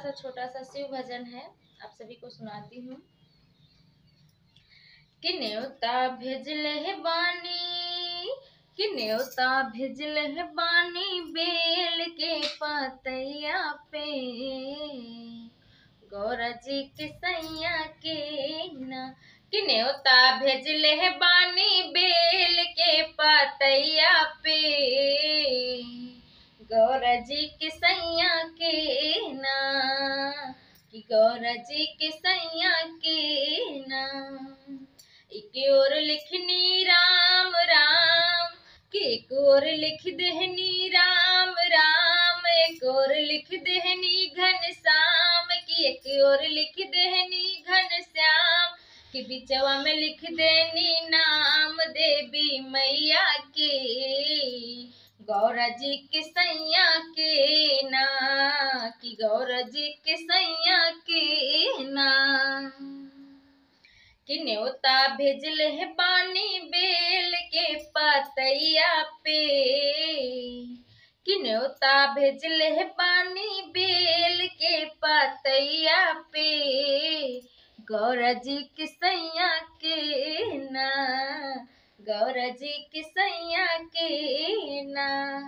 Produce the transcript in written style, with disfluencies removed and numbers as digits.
सा छोटा सा शिव भजन है, आप सभी को सुनाती हूँ। कि न्योता भेजले बानी, कि न्योता भेजले बानी बेल के पतैया पे, गौरा जी के सैया के ना। कि न्योता भेजले बानी बेल के पतैया पे, गौरा जी के सैया के ना, कि गौरा जी के सैया के ना। एक और लिखनी राम राम, कि एक और लिख देहनी राम राम, एक और लिख देहनी घनश्याम, कि एक और लिख देहनी घनश्याम, कि बिचवा में लिख देनी नाम देवी मैया के, गौरा जी के सैया के ना, कि गौरा जी के सैया के ना। कि न्योता भेजले बानी बेल के पतैया पे, कि न्योता भेजले बानी बेल के पतैया पे, गौरा जी के सैया के ना, गौरा जी के सैया के ना।